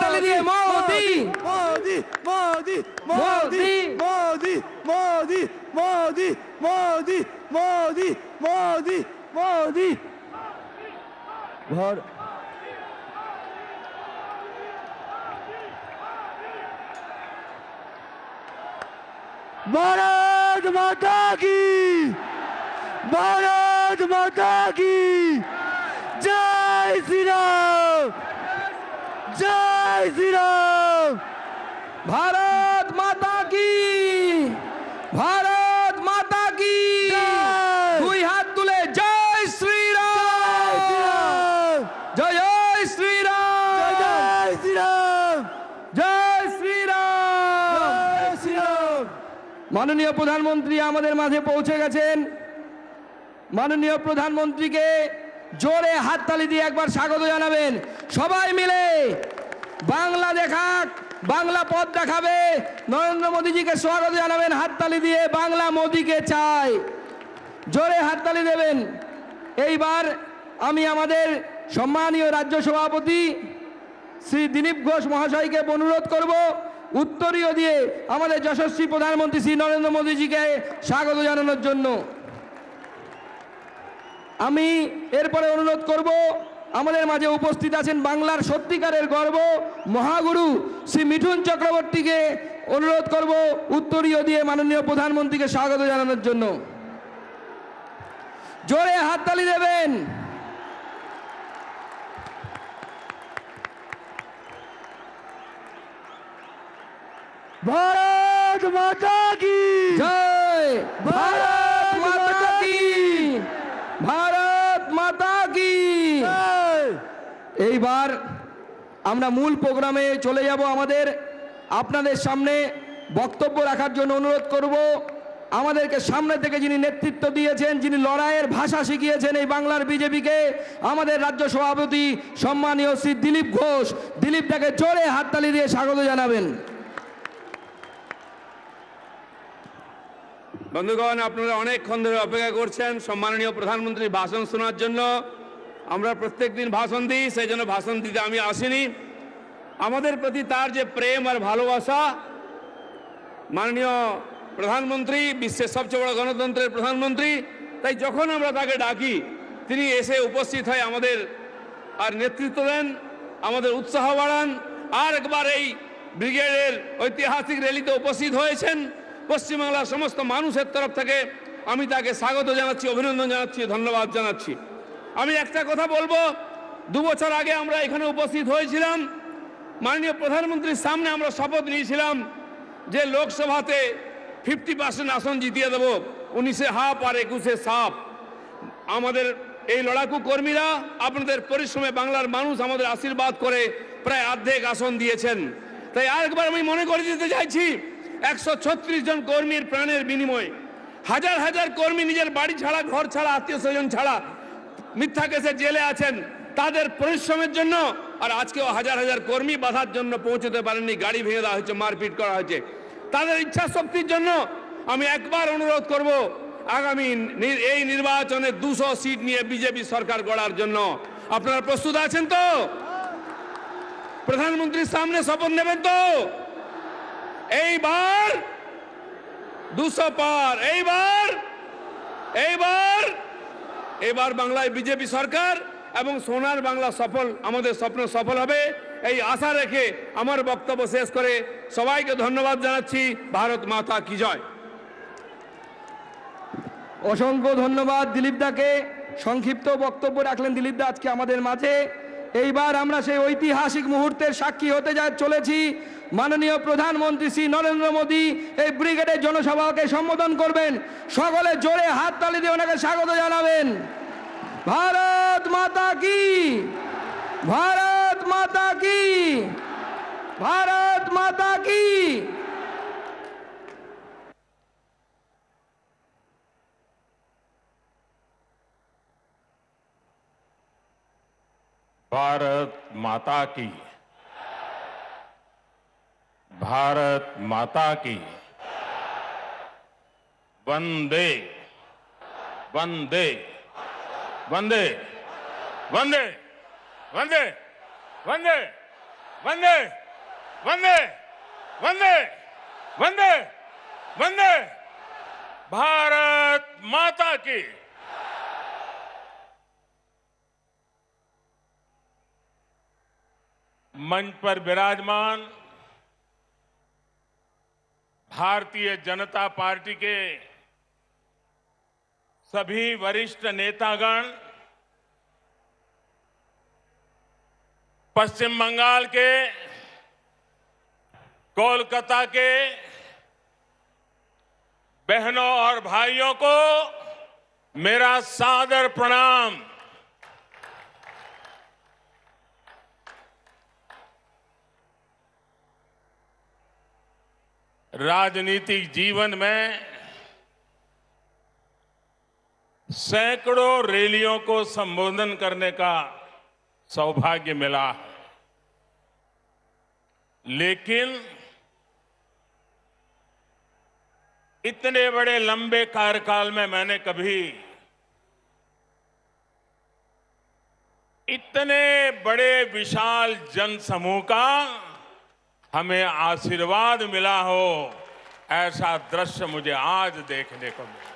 হাততালি দিয়ে মোদি মোদি মোদি মোদি মোদি মোদি মোদি মোদি মোদি মোদি মোদি ঘর भारत माता की भारत माता की जय श्री राम जय श्री राम भारत माता की भारत माता की দুই হাত তুলে জয় শ্রীরাম জয় জয় শ্রীরাম जय श्री राम জয় শ্রীরাম जय श्री राम মাননীয় প্রধানমন্ত্রী আমাদের মাঝে পৌঁছে গেছেন। মাননীয় প্রধানমন্ত্রীকে জোরে হাততালি দিয়ে একবার স্বাগত জানাবেন। সবাই মিলে বাংলা দেখাক, বাংলা পথ দেখাবে। নরেন্দ্র মোদীজিকে স্বাগত জানাবেন হাততালি দিয়ে। বাংলা মোদীকে চাই, জোরে হাততালি দেবেন। এইবার আমি আমাদের সম্মানীয় রাজ্য সভাপতি শ্রী দিলীপ ঘোষ মহাশয়কে অনুরোধ করব উত্তরীয় দিয়ে আমাদের যশস্বী প্রধানমন্ত্রী শ্রী নরেন্দ্র মোদীজিকে স্বাগত জানানোর জন্য। আমি এরপরে অনুরোধ করব আমাদের মাঝে উপস্থিত আছেন বাংলার সত্যিকারের গর্ব মহাগুরু শ্রী মিঠুন চক্রবর্তীকে অনুরোধ করব উত্তরীয় দিয়ে মাননীয় প্রধানমন্ত্রীকে স্বাগত জানানোর জন্য। জোরে হাততালি দেবেন। भारत माता की জয় ভারত মাতা কি ভারত মাতা কি। जय এইবার আমরা মূল প্রোগ্রামে চলে যাব। আমাদের আপনাদের সামনে বক্তব্য রাখার জন্য অনুরোধ করব আমাদেরকে সামনে থেকে যিনি নেতৃত্ব দিয়েছেন, যিনি লড়াইয়ের ভাষা শিখিয়েছেন এই বাংলার বিজেপিকে, আমাদের রাজ্য সভাপতি সম্মানীয় শ্রী দিলীপ ঘোষ। দিলীপটাকে জোরে হাততালি দিয়ে স্বাগত জানাবেন। বন্ধুগণ, আপনারা অনেকক্ষণ ধরে অপেক্ষা করছেন সম্মাননীয় প্রধানমন্ত্রীর ভাষণ শোনার জন্য। আমরা প্রত্যেকদিন ভাষণ দিই, সেই জন্য ভাষণ দিতে আমি আসিনি। আমাদের প্রতি তার যে প্রেম আর ভালোবাসা, মাননীয় প্রধানমন্ত্রী, বিশ্বের সবচেয়ে বড় গণতন্ত্রের প্রধানমন্ত্রী, তাই যখন আমরা তাকে ডাকি তিনি এসে উপস্থিত হয়ে আমাদের আর নেতৃত্ব দেন, আমাদের উৎসাহ বাড়ান। আর একবার এই ব্রিগেডের ঐতিহাসিক র্যালিতে উপস্থিত হয়েছেন। পশ্চিমবাংলার সমস্ত মানুষের তরফ থেকে আমি তাকে স্বাগত জানাচ্ছি, অভিনন্দন জানাচ্ছি, ধন্যবাদ জানাচ্ছি। আমি একটা কথা বলবো, 2 বছর আগে আমরা এখানে উপস্থিত হয়েছিলাম। মাননীয় প্রধানমন্ত্রীর সামনে আমরা শপথ নিয়েছিলাম যে লোকসভাতে 50% আসন জিতিয়ে দেব, 19-এ হাফ আর 21-এ সাফ। আমাদের এই লড়াকু কর্মীরা আপনাদের পরিশ্রমে বাংলার মানুষ আমাদের আশীর্বাদ করে প্রায় অর্ধেক আসন দিয়েছেন। তাই আরেকবার আমি মনে করে দিতে চাইছি, 136 জন কর্মীর প্রাণের বিনিময়ে, হাজার হাজার কর্মী নিজের বাড়ি ছাড়া, ঘর ছাড়া, আত্মীয় স্বজন ছাড়া মিথ্যা কেসে জেলে আছেন, তাদের পরিশ্রমের জন্য। আর আজকেও হাজার হাজার কর্মী বাধার জন্য পৌঁছতে পারেননি, গাড়ি ভেঙে দেওয়া হয়েছে, মারপিট করা হয়েছে। তাদের ইচ্ছা শক্তির জন্য আমি একবার অনুরোধ করব, আগামী এই নির্বাচনে 200 সিট নিয়ে বিজেপি সরকার গড়ার জন্য আপনারা প্রস্তুত আছেন তো? প্রধানমন্ত্রীর সামনে শপথ নেবেন তো? এইবার 200 পার, এইবার বাংলায় বিজেপি সরকার এবং সোনার বাংলা সফল, আমাদের স্বপ্ন সফল হবে, এই আশা রেখে আমার বক্তব্য শেষ করে সবাইকে ধন্যবাদ জানাচ্ছি। ভারত মাতা কি জয়। অসংখ্য ধন্যবাদ দিলীপদাকে। সংক্ষিপ্ত বক্তব্য রাখলেন দিলীপদা আজকে আমাদের মাঝে। এইবার আমরা সেই ঐতিহাসিক মুহূর্তের সাক্ষী হতে চলেছি। মাননীয় প্রধানমন্ত্রী শ্রী নরেন্দ্র মোদী এই ব্রিগেডের জনসভাকে সম্বোধন করবেন। সকলে জোরে হাততালি দিয়ে ওনাকে স্বাগত জানাবেন। ভারত মাতা কি, ভারত মাতা কি, ভারত মাতা কি। भारत माता की, भारत माता की। वंदे वंदे वंदे वंदे वंदे वंदे वंदे वंदे वंदे वंदे वंदे भारत माता की। मंच पर विराजमान भारतीय जनता पार्टी के सभी वरिष्ठ नेतागण, पश्चिम बंगाल के, कोलकाता के बहनों और भाइयों को मेरा सादर प्रणाम। राजनीतिक जीवन में सैकड़ों रैलियों को संबोधन करने का सौभाग्य मिला, लेकिन इतने बड़े लंबे कार्यकाल में मैंने कभी इतने बड़े विशाल जनसमूह का हमें आशीर्वाद मिला हो, ऐसा दृश्य मुझे आज देखने को मिला।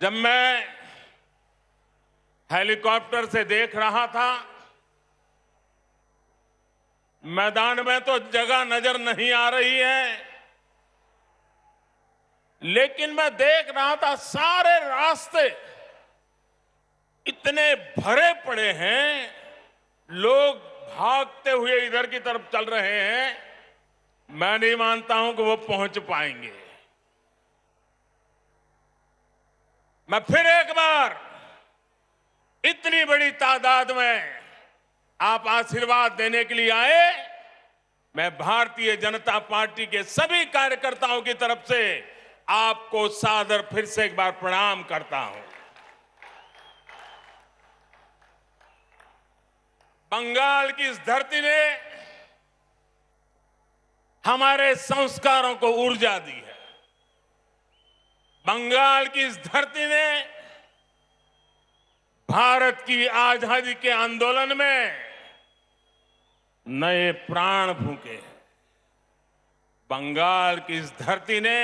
जब मैं हेलीकॉप्टर से देख रहा था, मैदान में तो जगह नजर नहीं आ रही है, लेकिन मैं देख रहा था सारे रास्ते इतने भरे पड़े हैं, लोग भागते हुए इधर की तरफ चल रहे हैं। मैं नहीं मानता हूं कि वो पहुंच पाएंगे। मैं फिर एक बार इतनी बड़ी तादाद में आप आशीर्वाद देने के लिए आए, मैं भारतीय जनता पार्टी के सभी कार्यकर्ताओं की तरफ से आपको सादर फिर से एक बार प्रणाम करता हूं। बंगाल की इस धरती ने हमारे संस्कारों को ऊर्जा दी है। बंगाल की इस धरती ने भारत की आजादी के आंदोलन में नए प्राण फूंके हैं। बंगाल की इस धरती ने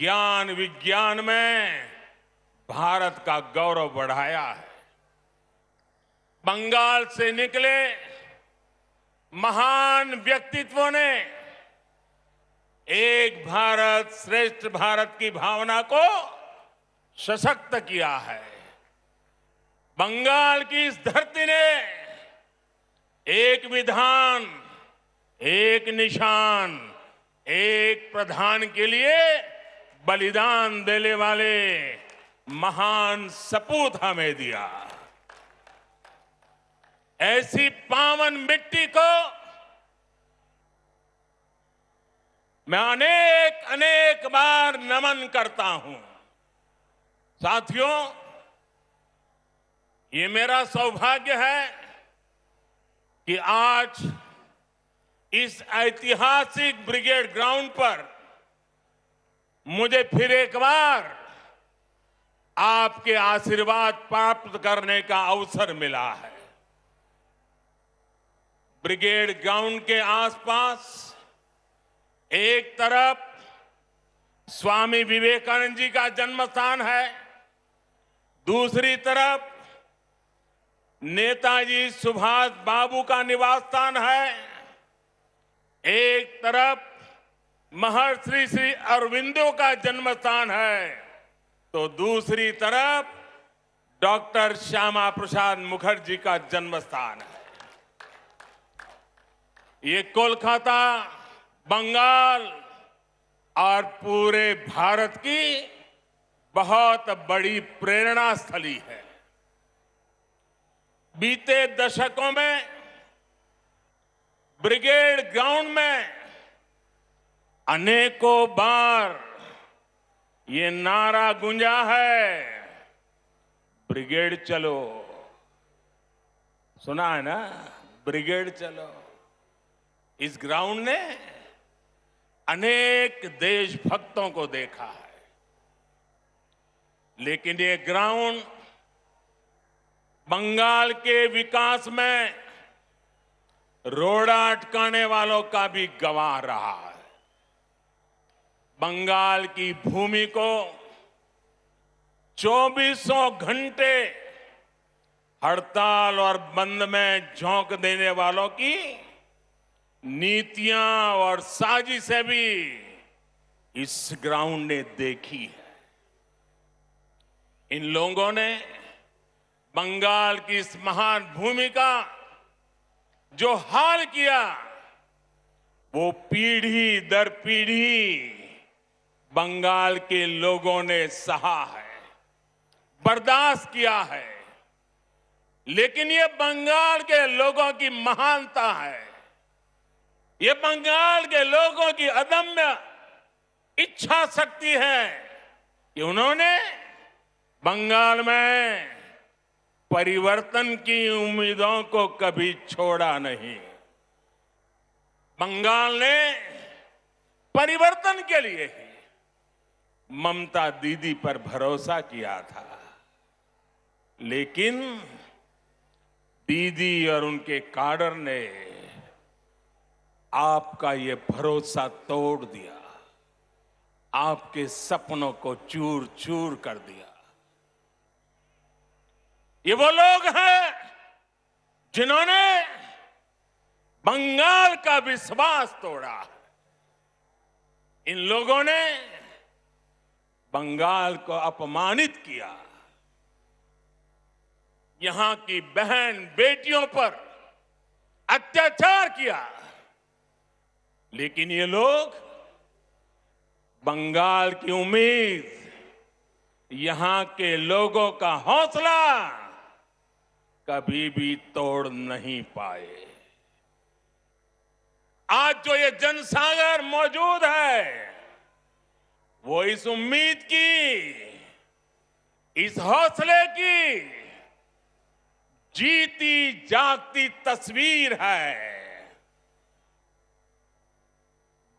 ज्ञान विज्ञान में भारत का गौरव बढ़ाया है। बंगाल से निकले महान व्यक्तित्वों ने एक भारत श्रेष्ठ भारत की भावना को सशक्त किया है। बंगाल की इस धरती ने एक विधान, एक निशान, एक प्रधान के लिए बलिदान देने वाले महान सपूत हमें दिया। ऐसी पावन मिट्टी को मैं अनेक अनेक बार नमन करता हूं। साथियों, ये मेरा सौभाग्य है कि आज इस ऐतिहासिक ब्रिगेड ग्राउंड पर मुझे फिर एक बार आपके आशीर्वाद प्राप्त करने का अवसर मिला है। ब्रिगेड ग्राउंड के आसपास एक तरफ स्वामी विवेकानंद जी का जन्म स्थान है, दूसरी तरफ नेताजी सुभाष बाबू का निवास स्थान है, एक तरफ महर्षि श्री अरविंदो का जन्म स्थान है, तो दूसरी तरफ डॉक्टर श्यामा प्रसाद मुखर्जी का जन्म स्थान है। ये कोलकाता, बंगाल और पूरे भारत की बहुत बड़ी प्रेरणा स्थली है। बीते दशकों में ब्रिगेड ग्राउंड में अनेकों बार ये नारा गूंजा है, ब्रिगेड चलो। सुना है ना, ब्रिगेड चलो। इस ग्राउंड ने अनेक देशभक्तों को देखा है। लेकिन ये ग्राउंड बंगाल के विकास में रोड़ा अटकाने वालों का भी गवाह रहा है। बंगाल की भूमि को 2400 घंटे हड़ताल और बंद में झोंक देने वालों की नीतियां और साजिशें भी इस ग्राउंड ने देखी है। इन लोगों ने बंगाल की इस महान भूमि का जो हाल किया वो पीढ़ी दर पीढ़ी बंगाल के लोगों ने सहा है, बर्दाश्त किया है। लेकिन ये बंगाल के लोगों की महानता है, ये बंगाल के लोगों की अदम्य इच्छा शक्ति है कि उन्होंने बंगाल में परिवर्तन की उम्मीदों को कभी छोड़ा नहीं। बंगाल ने परिवर्तन के लिए ही ममता दीदी पर भरोसा किया था, लेकिन दीदी और उनके काडर ने आपका ये भरोसा तोड़ दिया, आपके सपनों को चूर चूर कर दिया। ये वो लोग हैं जिन्होंने बंगाल का विश्वास तोड़ा। इन लोगों ने बंगाल को अपमानित किया, यहां की बहन बेटियों पर अत्याचार किया। लेकिन ये लोग बंगाल की उम्मीद, यहां के लोगों का हौसला कभी भी तोड़ नहीं पाए। आज जो ये जनसागर मौजूद है वो इस उम्मीद की, इस हौसले की जीती जागती तस्वीर है।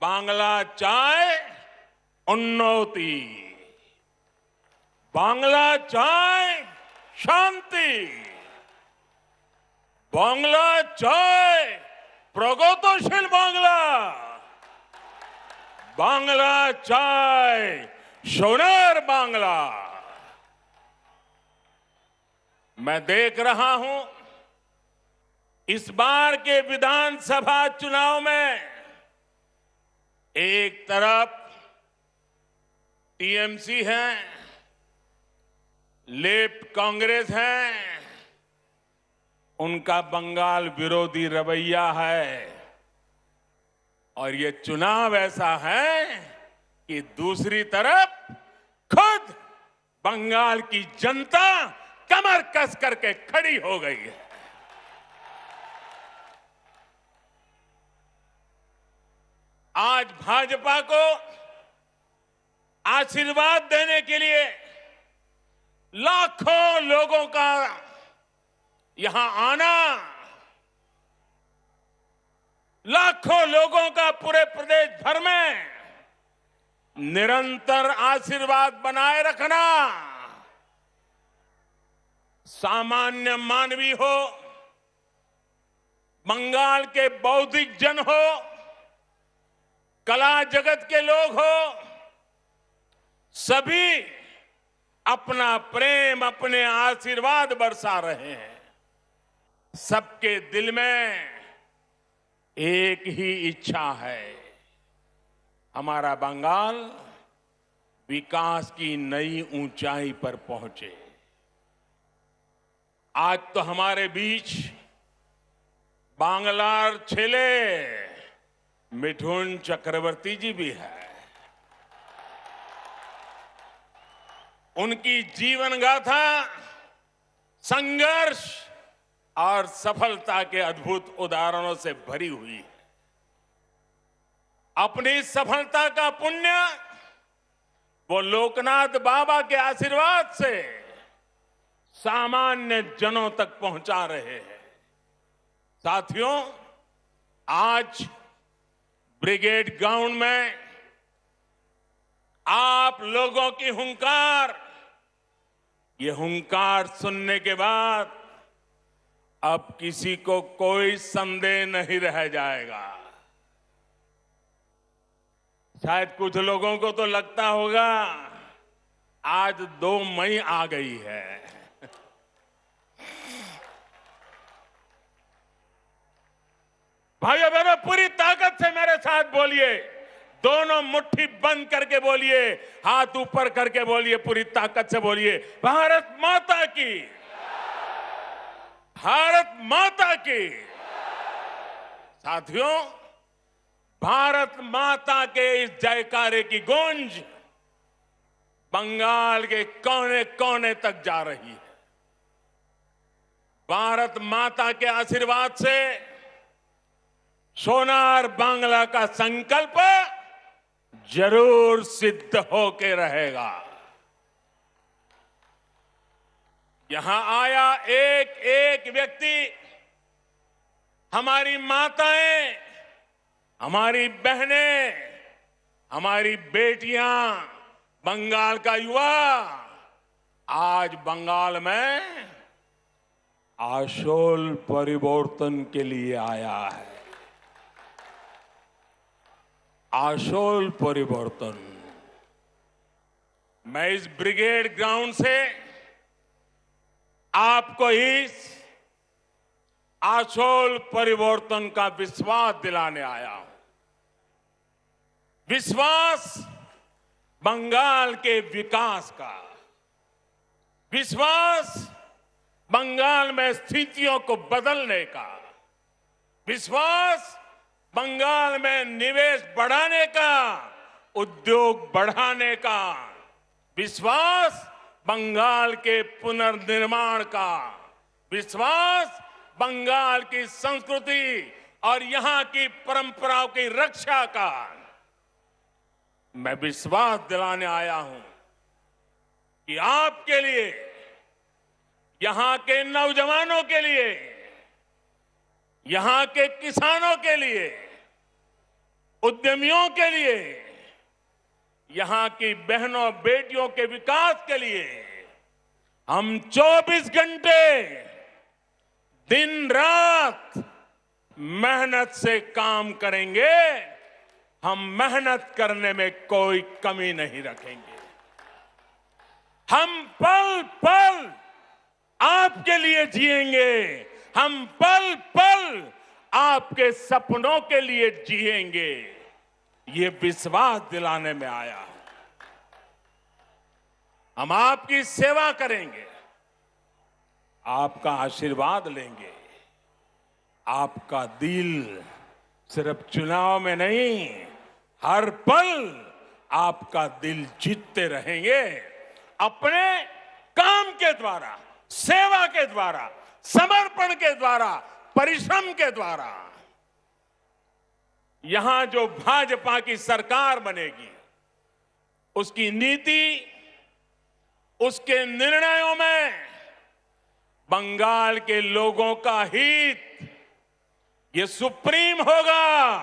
बांग्ला चाय उन्नति, बांग्ला चाय शांति, बांग्ला चाय प्रगतिशील बांग्ला, बांग्ला चाय सोनार बांग्ला। मैं देख रहा हूं इस बार के विधानसभा चुनाव में एक तरफ टीएमसी है, लेफ्ट कांग्रेस है, उनका बंगाल विरोधी रवैया है, और ये चुनाव ऐसा है कि दूसरी तरफ खुद बंगाल की जनता कमर कस करके खड़ी हो गई है। आज भाजपा को आशीर्वाद देने के लिए लाखों लोगों का यहां आना, लाखों लोगों का पूरे प्रदेश भर में निरंतर आशीर्वाद बनाए रखना, सामान्य मानवी हो, बंगाल के बौद्धिक जन हो, कला जगत के लोग हो, सभी अपना प्रेम, अपने आशीर्वाद बरसा रहे हैं। सबके दिल में एक ही इच्छा है, हमारा बंगाल विकास की नई ऊंचाई पर पहुंचे। आज तो हमारे बीच बांग्लार छेले मिठुन चक्रवर्ती जी भी है। उनकी जीवन गाथा संघर्ष और सफलता के अद्भुत उदाहरणों से भरी हुई है। अपनी सफलता का पुण्य वो लोकनाथ बाबा के आशीर्वाद से सामान्य जनों तक पहुंचा रहे हैं। साथियों, आज ब्रिगेड ग्राउंड में आप लोगों की हुंकार, ये हुंकार सुनने के बाद अब किसी को कोई संदेह नहीं रह जाएगा। शायद कुछ लोगों को तो लगता होगा आज 2 मई आ गई है। भाइयों बहनों, पूरी ताकत से मेरे साथ बोलिए, दोनों मुट्ठी बंद करके बोलिए, हाथ ऊपर करके बोलिए, पूरी ताकत से बोलिए, भारत माता की, भारत माता की। साथियों, भारत माता के इस जयकारे की गूंज बंगाल के कोने कोने तक जा रही है। भारत माता के आशीर्वाद से सोनार बांग्ला का संकल्प जरूर सिद्ध होके रहेगा। यहां आया एक एक व्यक्ति, हमारी माताएं, हमारी बहनें, हमारी बेटियां, बंगाल का युवा आज बंगाल में आशोल परिवर्तन के लिए आया है। आशोल परिवर्तन। मैं इस ब्रिगेड ग्राउंड से आपको इस आशोल परिवर्तन का विश्वास दिलाने आया हूं। विश्वास बंगाल के विकास का, विश्वास बंगाल में स्थितियों को बदलने का, विश्वास बंगाल में निवेश बढ़ाने का, उद्योग बढ़ाने का, विश्वास बंगाल के पुनर्निर्माण का, विश्वास बंगाल की संस्कृति और यहां की परंपराओं की रक्षा का। मैं विश्वास दिलाने आया हूं कि आपके लिए, यहां के नौजवानों के लिए, यहां के किसानों के लिए, उद्यमियों के लिए, यहां की बहनों बेटियों के विकास के लिए हम 24 घंटे दिन रात मेहनत से काम करेंगे। हम मेहनत करने में कोई कमी नहीं रखेंगे। हम पल पल आपके लिए जिएंगे। हम पल पल आपके सपनों के लिए जिएंगे। ये विश्वास दिलाने में आया हूं। हम आपकी सेवा करेंगे, आपका आशीर्वाद लेंगे। आपका दिल सिर्फ चुनाव में नहीं, हर पल आपका दिल जीतते रहेंगे। अपने काम के द्वारा, सेवा के द्वारा, समर्पण के द्वारा, परिश्रम के द्वारा। यहां जो भाजपा की सरकार बनेगी, उसकी नीति, उसके निर्णयों में बंगाल के लोगों का हित ये सुप्रीम होगा।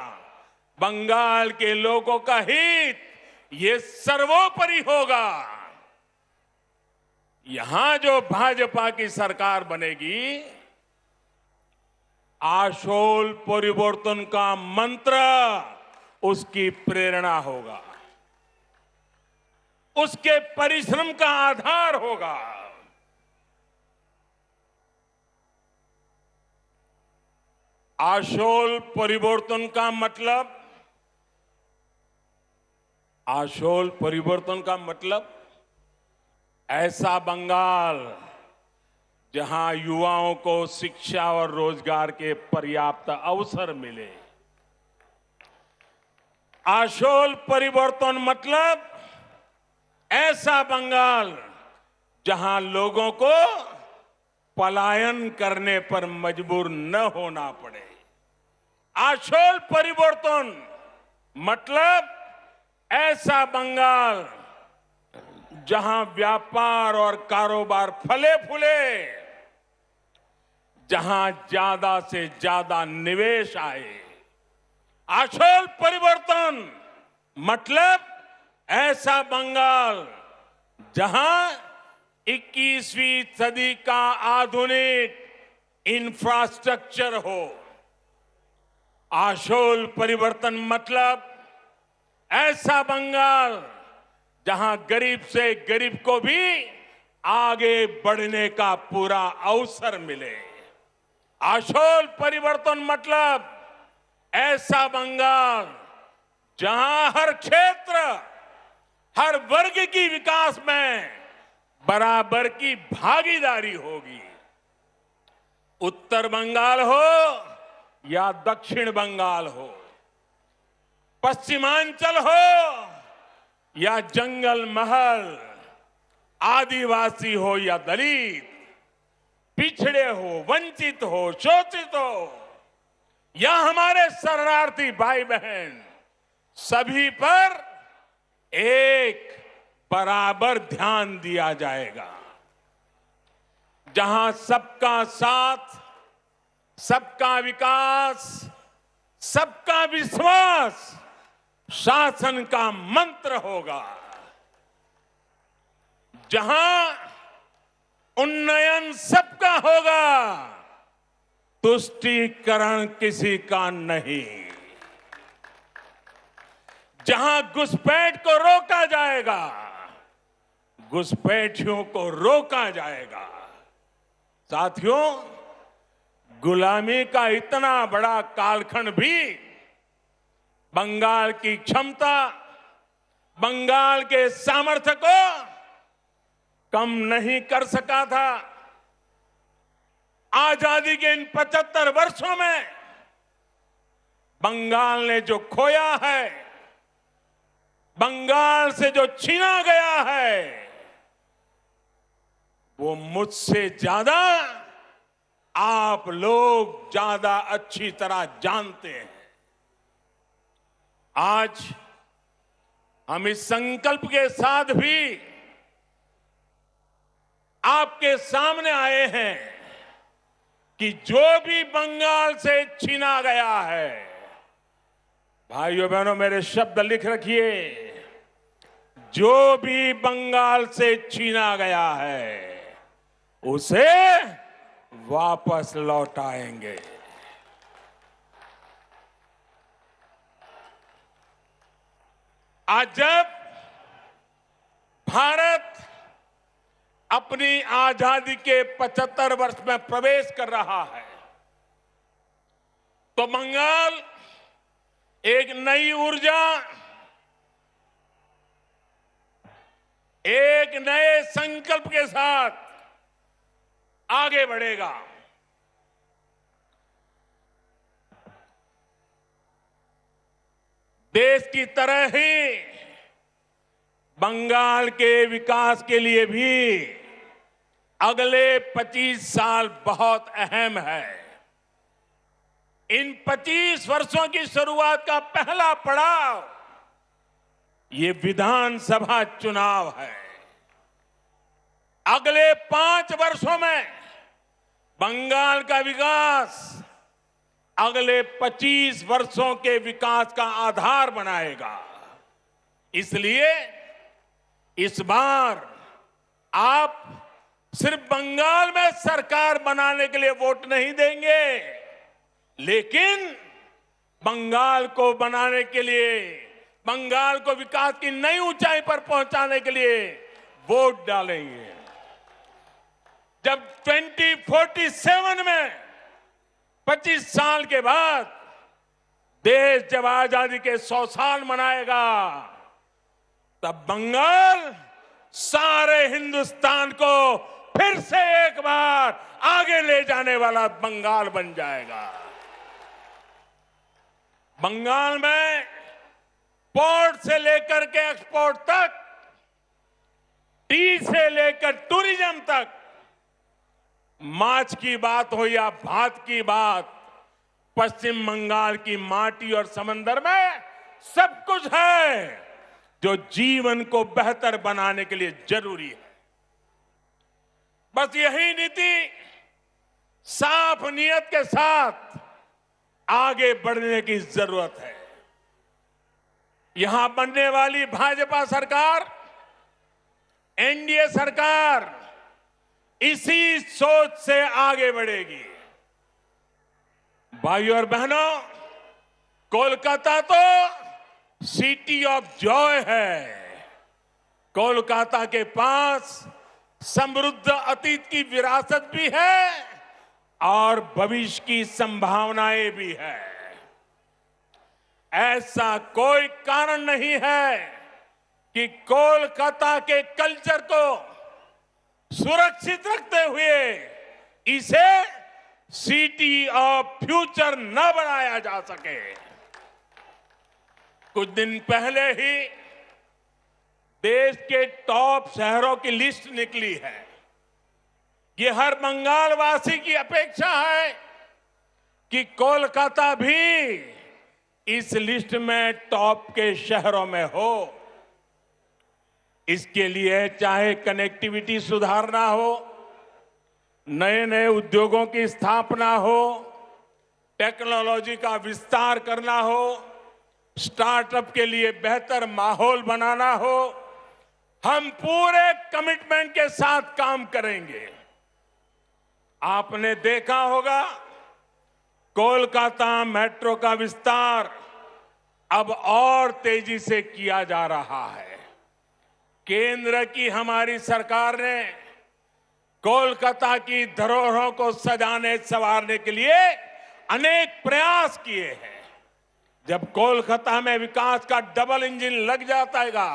बंगाल के लोगों का हित ये सर्वोपरि होगा। यहां जो भाजपा की सरकार बनेगी, आशोल परिवर्तन का मंत्र उसकी प्रेरणा होगा, उसके परिश्रम का आधार होगा। आशोल परिवर्तन का मतलब, आशोल परिवर्तन का मतलब ऐसा बंगाल जहां युवाओं को शिक्षा और रोजगार के पर्याप्त अवसर मिले। आशोल परिवर्तन मतलब ऐसा बंगाल जहां लोगों को पलायन करने पर मजबूर न होना पड़े। आशोल परिवर्तन मतलब ऐसा बंगाल जहां व्यापार और कारोबार फले फूले, जहां ज्यादा से ज्यादा निवेश आए। आशोल परिवर्तन मतलब ऐसा बंगाल जहां 21वीं सदी का आधुनिक इंफ्रास्ट्रक्चर हो। आशोल परिवर्तन मतलब ऐसा बंगाल जहां गरीब से गरीब को भी आगे बढ़ने का पूरा अवसर मिले। आशोल परिवर्तन मतलब ऐसा बंगाल जहां हर क्षेत्र, हर वर्ग की विकास में बराबर की भागीदारी होगी। उत्तर बंगाल हो या दक्षिण बंगाल हो, पश्चिमांचल हो या जंगल महल, आदिवासी हो या दलित, पिछड़े हो, वंचित हो, शोषित हो या हमारे शरणार्थी भाई बहन, सभी पर एक बराबर ध्यान दिया जाएगा। जहां सबका साथ, सबका विकास, सबका विश्वास शासन का मंत्र होगा। जहां उन्नयन सबका होगा, तुष्टीकरण किसी का नहीं। जहां घुसपैठ को रोका जाएगा, घुसपैठियों को रोका जाएगा। साथियों, गुलामी का इतना बड़ा कालखंड भी बंगाल की क्षमता, बंगाल के सामर्थ्य को कम नहीं कर सका था। आजादी के इन 75 वर्षों में बंगाल ने जो खोया है, बंगाल से जो छीना गया है, वो मुझसे ज्यादा आप लोग ज्यादा अच्छी तरह जानते हैं। आज हम इस संकल्प के साथ भी आपके सामने आए हैं कि जो भी बंगाल से छीना गया है, भाइयों बहनों मेरे शब्द लिख रखिए, जो भी बंगाल से छीना गया है उसे वापस लौटाएंगे। आज जब भारत अपनी आजादी के 75 वर्ष में प्रवेश कर रहा है, तो बंगाल एक नई ऊर्जा, एक नए संकल्प के साथ आगे बढ़ेगा। देश की तरह ही बंगाल के विकास के लिए भी अगले 25 साल बहुत अहम है। इन 25 वर्षों की शुरुआत का पहला पड़ाव ये विधानसभा चुनाव है। अगले 5 वर्षों में बंगाल का विकास अगले 25 वर्षों के विकास का आधार बनाएगा। इसलिए इस बार आप सिर्फ बंगाल में सरकार बनाने के लिए वोट नहीं देंगे, लेकिन बंगाल को बनाने के लिए, बंगाल को विकास की नई ऊंचाई पर पहुंचाने के लिए वोट डालेंगे। जब 2047 में 25 साल के बाद देश जब आजादी के 100 साल मनाएगा, तब बंगाल सारे हिंदुस्तान को फिर से एक बार आगे ले जाने वाला बंगाल बन जाएगा। बंगाल में पोर्ट से लेकर के एक्सपोर्ट तक, टी से लेकर टूरिज्म तक, माछ की बात हो या भात की बात, पश्चिम बंगाल की माटी और समंदर में सब कुछ है जो जीवन को बेहतर बनाने के लिए जरूरी है। बस यही नीति साफ नियत के साथ आगे बढ़ने की जरूरत है। यहां बनने वाली भाजपा सरकार, एनडीए सरकार इसी सोच से आगे बढ़ेगी। भाइयों और बहनों, कोलकाता तो सिटी ऑफ जॉय है। कोलकाता के पास समृद्ध अतीत की विरासत भी है और भविष्य की संभावनाएं भी है। ऐसा कोई कारण नहीं है कि कोलकाता के कल्चर को सुरक्षित रखते हुए इसे सिटी ऑफ फ्यूचर न बनाया जा सके। कुछ दिन पहले ही देश के टॉप शहरों की लिस्ट निकली है। ये हर बंगाल वासी की अपेक्षा है कि कोलकाता भी इस लिस्ट में टॉप के शहरों में हो। इसके लिए चाहे कनेक्टिविटी सुधारना हो, नए नए उद्योगों की स्थापना हो, टेक्नोलॉजी का विस्तार करना हो, स्टार्टअप के लिए बेहतर माहौल बनाना हो, हम पूरे कमिटमेंट के साथ काम करेंगे। आपने देखा होगा कोलकाता मेट्रो का विस्तार अब और तेजी से किया जा रहा है। केंद्र की हमारी सरकार ने कोलकाता की धरोहरों को सजाने संवारने के लिए अनेक प्रयास किए हैं। जब कोलकाता में विकास का डबल इंजन लग जाएगा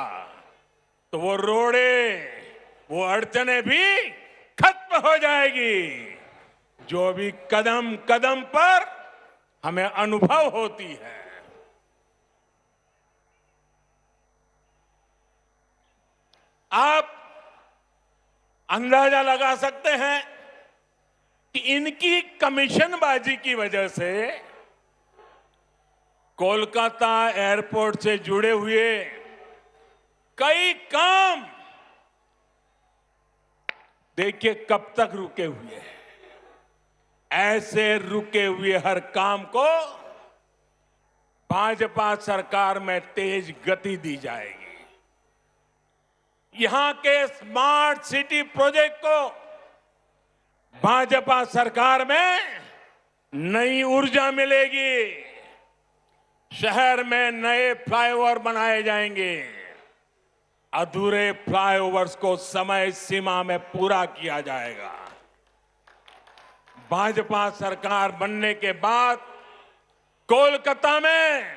तो वो रोड़े, वो अड़चने भी खत्म हो जाएगी जो भी कदम कदम पर हमें अनुभव होती है। आप अंदाजा लगा सकते हैं कि इनकी कमीशनबाजी की वजह से कोलकाता एयरपोर्ट से जुड़े हुए कई काम देखिए कब तक रुके हुए हैं। ऐसे रुके हुए हर काम को भाजपा सरकार में तेज गति दी जाएगी। यहां के स्मार्ट सिटी प्रोजेक्ट को भाजपा सरकार में नई ऊर्जा मिलेगी। शहर में नए फ्लाईओवर बनाए जाएंगे। अधूरे फ्लाईओवर्स को समय सीमा में पूरा किया जाएगा। भाजपा सरकार बनने के बाद कोलकाता में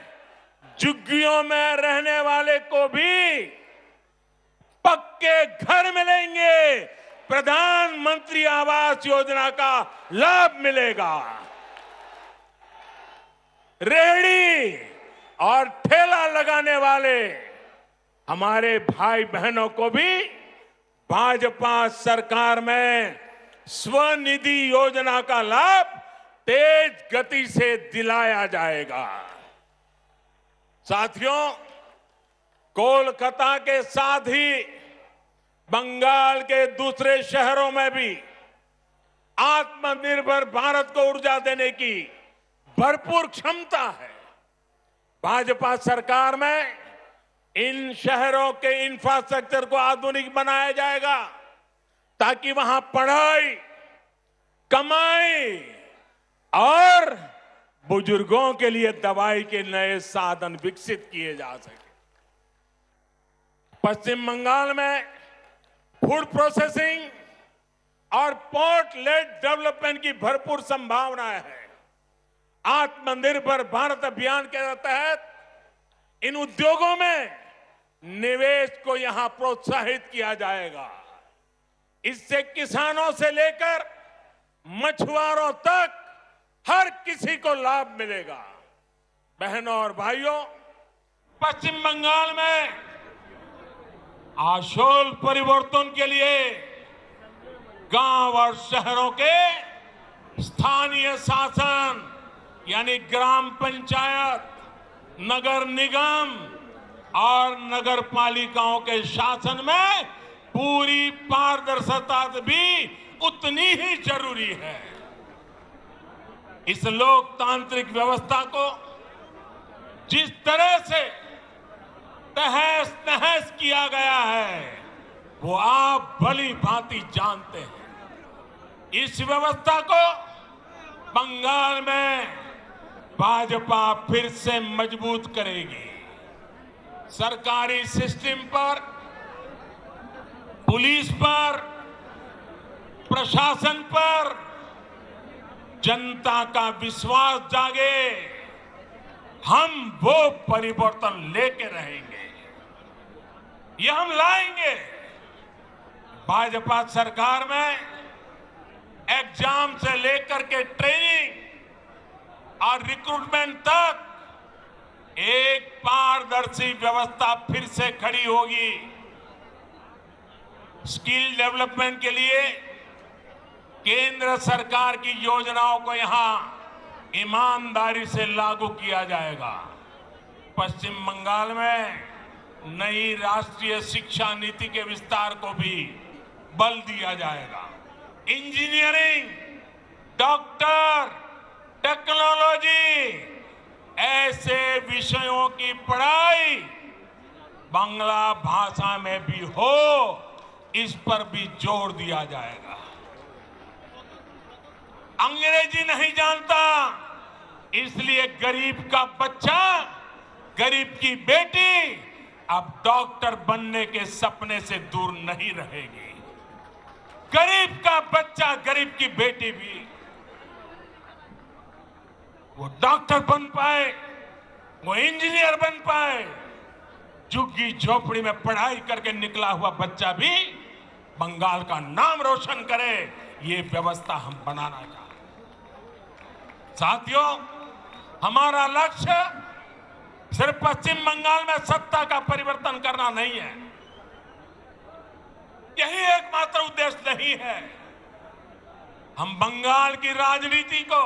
झुग्गियों में रहने वाले को भी पक्के घर मिलेंगे। प्रधानमंत्री आवास योजना का लाभ मिलेगा। रेहड़ी और ठेला लगाने वाले हमारे भाई बहनों को भी भाजपा सरकार में स्वनिधि योजना का लाभ तेज गति से दिलाया जाएगा। साथियों, कोलकाता के साथ ही बंगाल के दूसरे शहरों में भी आत्मनिर्भर भारत को ऊर्जा देने की भरपूर क्षमता है। भाजपा सरकार में इन शहरों के इंफ्रास्ट्रक्चर को आधुनिक बनाया जाएगा ताकि वहां पढ़ाई, कमाई और बुजुर्गों के लिए दवाई के नए साधन विकसित किए जा सके। पश्चिम बंगाल में फूड प्रोसेसिंग और पोर्ट लेड डेवलपमेंट की भरपूर संभावनाएं है। आत्मनिर्भर भारत अभियान के तहत इन उद्योगों में निवेश को यहां प्रोत्साहित किया जाएगा। इससे किसानों से लेकर मछुआरों तक हर किसी को लाभ मिलेगा। बहनों और भाइयों, पश्चिम बंगाल में आशोल परिवर्तन के लिए गांव और शहरों के स्थानीय शासन यानी ग्राम पंचायत, नगर निगम और नगर पालिकाओं के शासन में पूरी पारदर्शिता भी उतनी ही जरूरी है। इस लोकतांत्रिक व्यवस्था को जिस तरह से तहस नहस किया गया है वो आप भली भांति जानते हैं। इस व्यवस्था को बंगाल में भाजपा फिर से मजबूत करेगी। सरकारी सिस्टम पर, पुलिस पर, प्रशासन पर जनता का विश्वास जागे। हम वो परिवर्तन लेके रहेंगे, ये हम लाएंगे। भाजपा सरकार में एग्जाम से लेकर के ट्रेनिंग और रिक्रूटमेंट तक एक पारदर्शी व्यवस्था फिर से खड़ी होगी। स्किल डेवलपमेंट के लिए केंद्र सरकार की योजनाओं को यहां ईमानदारी से लागू किया जाएगा। पश्चिम बंगाल में नई राष्ट्रीय शिक्षा नीति के विस्तार को भी बल दिया जाएगा। इंजीनियरिंग, डॉक्टर, टेक्नोलॉजी, ऐसे विषयों की पढ़ाई बांग्ला भाषा में भी हो, इस पर भी जोर दिया जाएगा। अंग्रेजी नहीं जानता, इसलिए गरीब का बच्चा, गरीब की बेटी अब डॉक्टर बनने के सपने से दूर नहीं रहेगी। गरीब का बच्चा, गरीब की बेटी भी वो डॉक्टर बन पाए, वो इंजीनियर बन पाए। झुग्गी झोपड़ी में पढ़ाई करके निकला हुआ बच्चा भी बंगाल का नाम रोशन करे, ये व्यवस्था हम बनाना चाहते हैं। साथियों, हमारा लक्ष्य सिर्फ पश्चिम बंगाल में सत्ता का परिवर्तन करना नहीं है, यही एकमात्र उद्देश्य नहीं है। हम बंगाल की राजनीति को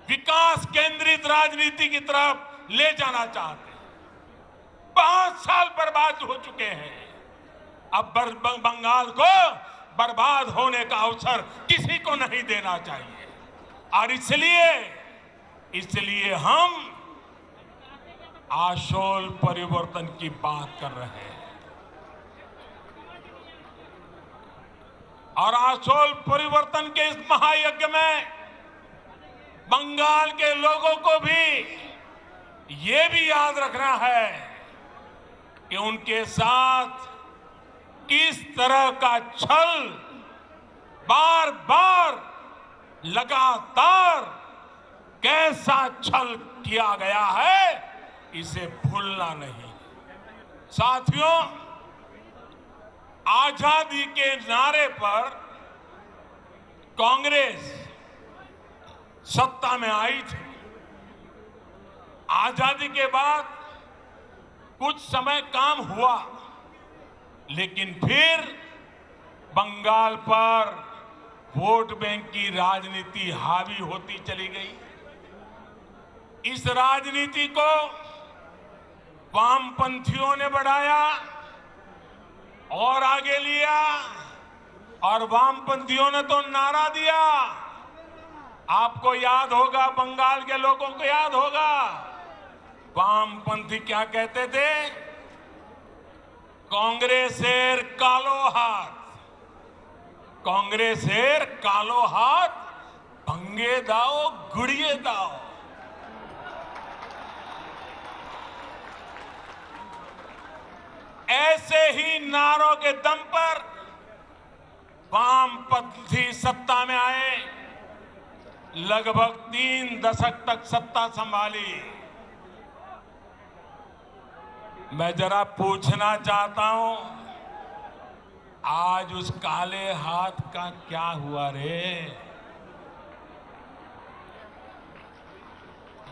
विकास केंद्रित राजनीति की तरफ ले जाना चाहते हैं। बहुत साल बर्बाद हो चुके हैं, अब बंगाल को बर्बाद होने का अवसर किसी को नहीं देना चाहिए। और इसलिए हम आशोल परिवर्तन की बात कर रहे हैं। और आशोल परिवर्तन के इस महायज्ञ में बंगाल के लोगों को भी ये भी याद रखना है कि उनके साथ किस तरह का छल बार बार लगातार कैसा छल किया गया है, इसे भूलना नहीं। साथियों, आजादी के नारे पर कांग्रेस सत्ता में आई थी। आजादी के बाद कुछ समय काम हुआ, लेकिन फिर बंगाल पर वोट बैंक की राजनीति हावी होती चली गई। इस राजनीति को वामपंथियों ने बढ़ाया और आगे लिया, और वामपंथियों ने तो नारा दिया। आपको याद होगा, बंगाल के लोगों को याद होगा, वामपंथी क्या कहते थे? कांग्रेसेर कालो हाथ, कांग्रेसेर कालो हाथ भंगे दाओ गुड़िए दाओ। ऐसे ही नारों के दम पर वामपंथी सत्ता में आए, लगभग 3 दशक तक सत्ता संभाली। मैं जरा पूछना चाहता हूं, आज उस काले हाथ का क्या हुआ रे?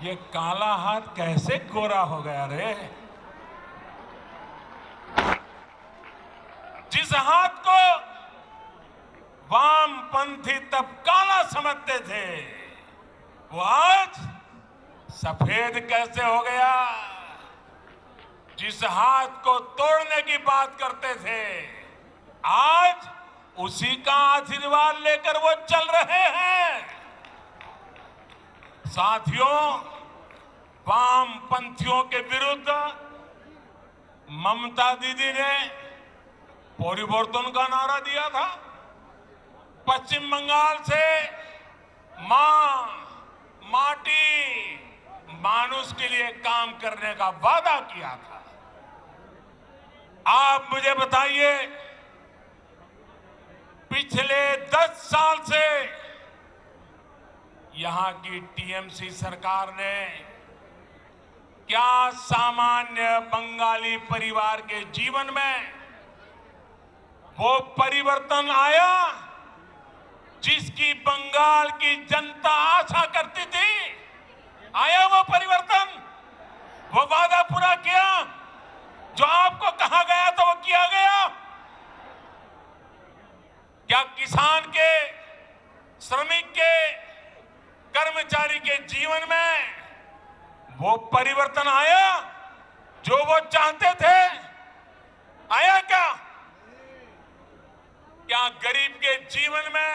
ये काला हाथ कैसे गोरा हो गया रे? जिस हाथ को वामपंथी तब काला समझते थे, वो आज सफेद कैसे हो गया? जिस हाथ को तोड़ने की बात करते थे, आज उसी का आशीर्वाद लेकर वो चल रहे हैं। साथियों, वामपंथियों के विरुद्ध ममता दीदी ने परिवर्तन का नारा दिया था। पश्चिम बंगाल से मां, माटी, मानुष के लिए काम करने का वादा किया था। आप मुझे बताइए, पिछले 10 साल से यहां की टीएमसी सरकार ने क्या सामान्य बंगाली परिवार के जीवन में वो परिवर्तन आया जिसकी बंगाल की जनता आशा करती थी? आया वो परिवर्तन? वो वादा पूरा किया? जो आपको कहा गया था वो किया गया? क्या किसान के, श्रमिक के, कर्मचारी के जीवन में वो परिवर्तन आया जो वो चाहते थे? आया क्या? क्या गरीब के जीवन में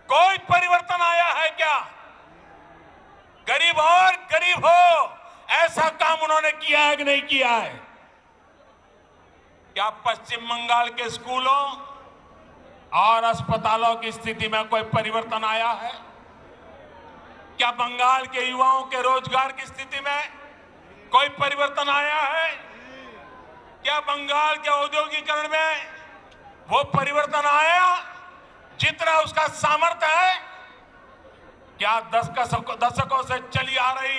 कोई परिवर्तन आया है क्या? गरीब और गरीब हो ऐसा काम उन्होंने किया है कि नहीं किया है? क्या पश्चिम बंगाल के स्कूलों और अस्पतालों की स्थिति में कोई परिवर्तन आया है? क्या बंगाल के युवाओं के रोजगार की स्थिति में कोई परिवर्तन आया है? क्या बंगाल के औद्योगिकरण में वो परिवर्तन आया जितना उसका सामर्थ्य है? क्या दशकों से चली आ रही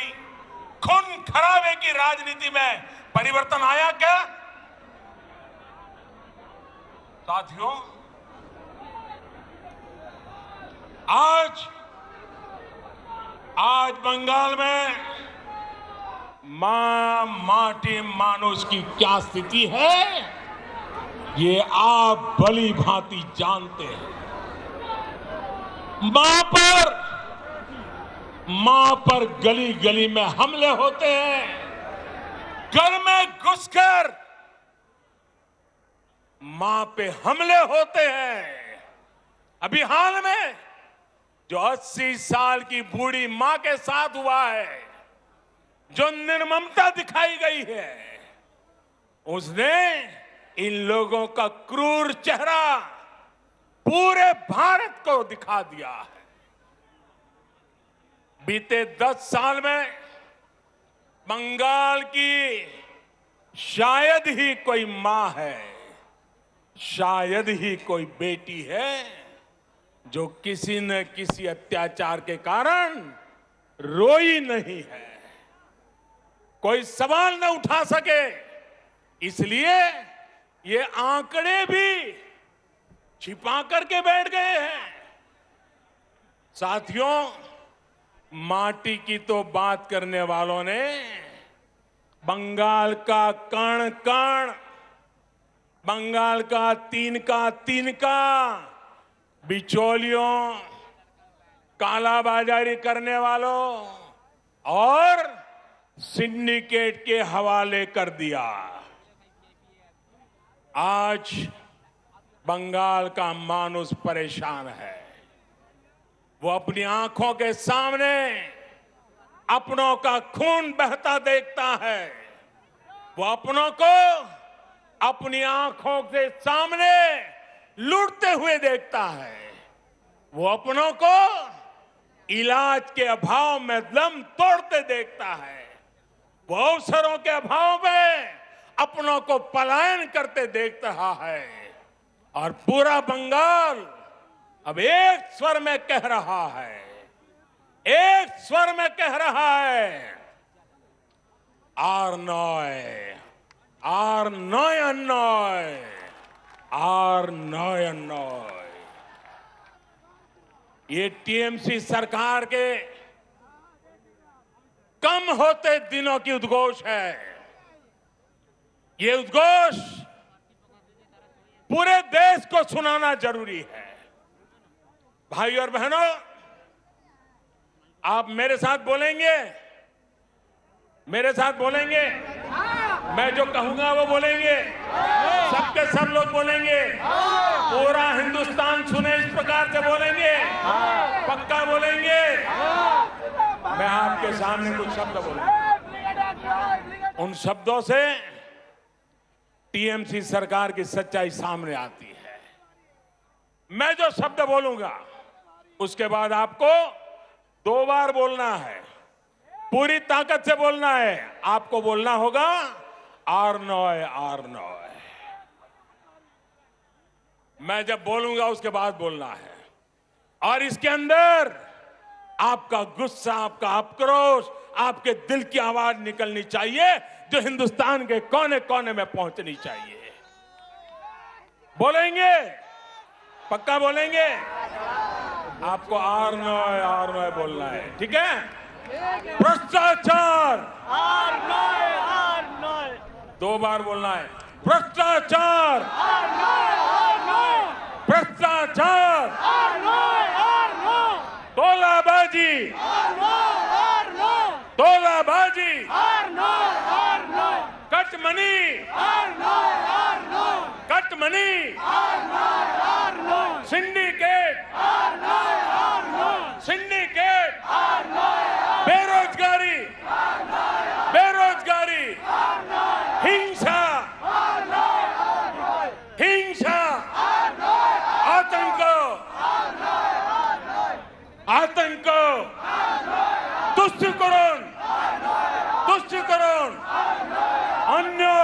खून खराबे की राजनीति में परिवर्तन आया क्या? साथियों, आज बंगाल में मां, माटी, मानुष की क्या स्थिति है ये आप भली भांति जानते हैं। मां पर गली गली में हमले होते हैं, घर में घुसकर मां पे हमले होते हैं। अभी हाल में जो 80 साल की बूढ़ी मां के साथ हुआ है, जो निर्ममता दिखाई गई है, उसने इन लोगों का क्रूर चेहरा पूरे भारत को दिखा दिया है। बीते 10 साल में बंगाल की शायद ही कोई मां है, शायद ही कोई बेटी है जो किसी न किसी अत्याचार के कारण रोई नहीं है, कोई सवाल न उठा सके। इसलिए ये आंकड़े भी छिपा करके बैठ गए हैं। साथियों, माटी की तो बात करने वालों ने बंगाल का कण कण, बंगाल का तिनका बिचौलियों, कालाबाजारी करने वालों और सिंडिकेट के हवाले कर दिया। आज बंगाल का मानुष परेशान है। वो अपनी आंखों के सामने अपनों का खून बहता देखता है। वो अपनों को अपनी आंखों के सामने लूटते हुए देखता है। वो अपनों को इलाज के अभाव में दम तोड़ते देखता है। वो अवसरों के अभाव में अपनों को पलायन करते देख रहा है। और पूरा बंगाल अब एक स्वर में कह रहा है, एक स्वर में कह रहा है, आर नॉय, आर नॉय नॉय, आर नॉय नॉय। ये टीएमसी सरकार के कम होते दिनों की उद्घोष है। ये उद्घोष पूरे देश को सुनाना जरूरी है। भाई और बहनों, आप मेरे साथ बोलेंगे, मेरे साथ बोलेंगे। मैं जो कहूंगा वो बोलेंगे, सबके सब लोग बोलेंगे, पूरा हिंदुस्तान सुने इस प्रकार से बोलेंगे, पक्का बोलेंगे। मैं आपके सामने कुछ शब्द बोलूंगा, उन शब्दों से टीएमसी सरकार की सच्चाई सामने आती है। मैं जो शब्द बोलूंगा उसके बाद आपको 2 बार बोलना है, पूरी ताकत से बोलना है। आपको बोलना होगा आर्नोय आर्नोय। मैं जब बोलूंगा उसके बाद बोलना है, और इसके अंदर आपका गुस्सा, आपका आक्रोश, आपके दिल की आवाज निकलनी चाहिए, जो हिंदुस्तान के कोने कोने में पहुंचनी चाहिए। बोलेंगे? पक्का बोलेंगे? आपको आर्नोय आर्नोय बोलना है, ठीक है? भ्रष्टाचार 2 बार बोलना है। भ्रष्टाचार, भ्रष्टाचार, तोलाबाजी, तोलाबाजी, कटमनी, कटमनी, सिंडिकेट, सिंडिकेट, बेरोजगारी, बेरोजगारी, हिंसा, हिंसा, आतंक, आतंक, तुष्टिकरण, तुष्टिकरण, अन्याय,